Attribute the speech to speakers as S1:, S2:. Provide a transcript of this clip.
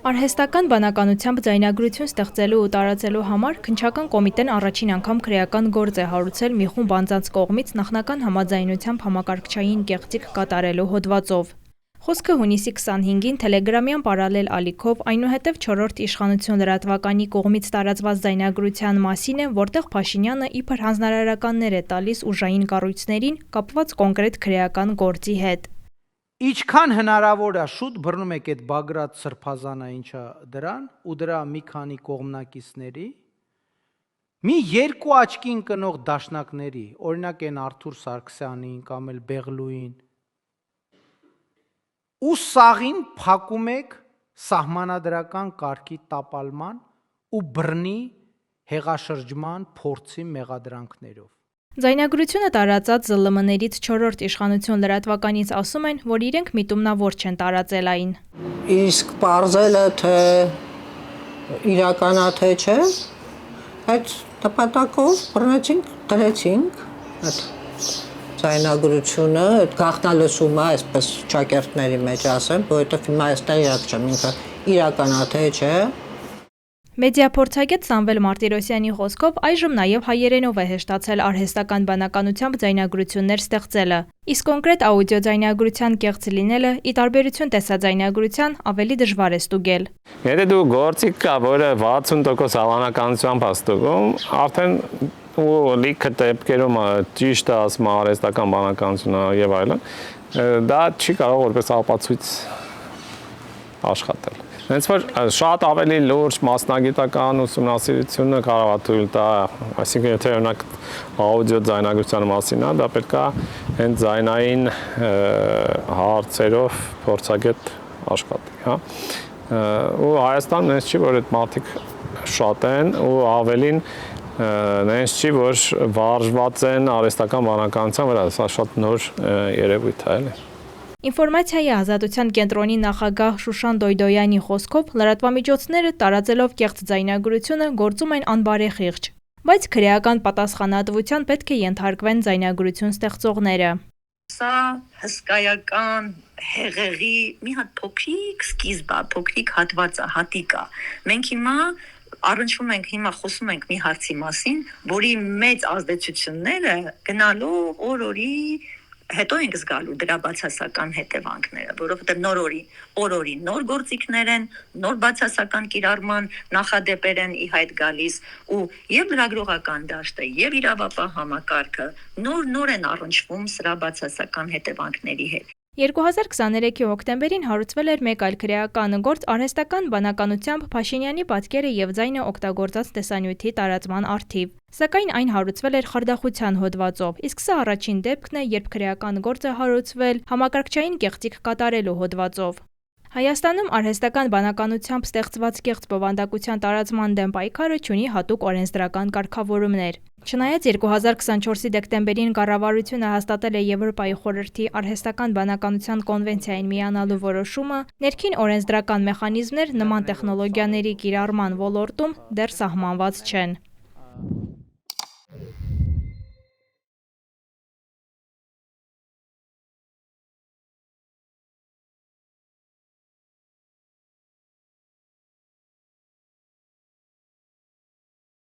S1: Արհեստական բանականությամբ ձայնագրություն ստեղծելու ու տարածելու համար քննչական կոմիտեն առաջին անգամ քրեական գործ է հարուցել մի խումբ անձանց կողմից նախնական համաձայնությամբ համակարգչային կեղծիք կատարելու հոդվածով։ Խոսքը հունիսի 25-ին Թելեգրամյան պարալել ալիքով, այնուհետև 4-րդ իշխանություն լրատվականի կողմից տարածված ձայնագրության մասին է, որտեղ Փաշինյանը իբր հանձնարարականներ է տալիս ուժային կառույցներին կապված կոնկրետ քրեական գործի հետ։
S2: Ինչքան հնարավոր է շուտ բռնում եք այդ Բագրատ սրբազանը ինչա դրան ու դրա մի քանի կողմնակիցների մի երկու աչքի ընկնող դաշնակների, օրինակ այն Արթուր Սարգսյանին կամ էլ Բեղլուին ու սաղին փակում եք սահմանադրական կարգի տապալման ու բռնի հեղաշրջման փորձի մեղադրանքներով։
S1: Ձայնագրությունը տարածած ԶԼՄ-ներից 4-րդ իշխանություն լրատվականից ասում են, որ իրենք միտումնավոր չեն տարածել այն։
S3: Իսկ պարզելը թե իրականա թե չէ, այդ նպատակով բռնեցինք, դրեցինք այդ ձայնագրությունը, այդ գաղտնալսումը, այսպես ճակերտների մեջ ասեմ, որովհետև հիմա այստեղ իրակ չեմ, ինքը իրականա թե չէ։
S1: Մեդիափորձագետ Սամվել Մարտիրոսյանի խոսքով այժմ նաև հայերենով է հեշտացել արհեստական բանականությամբ ձայնագրություններ ստեղծելը, իսկ կոնկրետ աուդիո ձայնագրության կեղծ լինելը, ի տարբերություն տեսաձայնագրության, ավելի դժվար է ստուգել։
S4: Եթե դու գործիք կա, որը 60% հավանականությամբ է ստուգում, արդեն ու լիքը դեպքերում ճիշտ է ասում արհեստական բանականությունը եւ այլն, դա չի կարող որպես ապացույց աշխատել։ Հենց որ շատ ավելի լուրջ մասնագիտական ուսումնասիրությունը կարող է թույլ տա, այսինքն եթե օրինակ աուդիո ձայնագրության մասին է, դա պետք է հենց ձայնային հարցերով փորձագետ աշխատի, հա։ Ու Հայաստանում նենց չի, որ այդ մարդիկ շատ են ու ավելին նենց չի, որ վարժված են արհեստական բանականության վրա, սա շատ նոր երևույթ է, էլի։
S1: Ինֆորմացիայի ազատության կենտրոնի նախագահ Շուշան Դոյդոյանի խոսքով լրատվամիջոցները տարածելով կեղծ ձայնագրությունը գործում են անբարեխիղճ, բայց քրեական պատասխանատվության պետք է ենթարկվեն ձայնագրություն ստեղծողները։
S5: Սա հսկայական հեղեղի մի հատ փոքրիկ սկիզբ է, փոքրիկ հատված է, հատիկ է։ Մենք հիմա առնչվում ենք, հիմա խոսում ենք մի հարցի մասին, որի մեծ ազդեցությունները գնալով օր-օրի հետո ենք զգալու դրա բացասական հետևանքները, որովհետև օր-օրի նոր գործիքներ են, նոր բացասական կիրառման նախադեպեր են ի հայտ գալիս ու եւ լրագրողական դաշտը եւ իրավապահ համակարգը նոր են առնչվում սրա բացասական հետևանքների հետ։
S1: 2023-ի հոկտեմբերին հարուցվել էր մեկ այլ քրեական գործ արհեստական բանականությամբ Փաշինյանի պատկերը եւ ձայնը օգտագործած տեսանյութի տարածման առթիվ։ Սակայն այն հարուցվել էր խարդախության հոդվածով, իսկ սա առաջին դեպքն է, երբ քրեական գործ է հարուցվել համակարգչային կեղծիք կատարելու հոդվածով։ Հայաստանում արհեստական բանականությամբ ստեղծված կեղծ բովանդակության տարածման դեմ պայքարը չունի հատուկ օրենսդրական կարգավորումներ։ Չնայած 2024-ի դեկտեմբերին կառավարությունը հաստատել է Եվրոպայի խորհրդի արհեստական բանականության կոնվենցիային միանալու որոշումը, ներքին օրենսդրական մեխանիզմներ նման տեխնոլոգիաների կիրառման ոլորտում դեռ սահմանված չեն։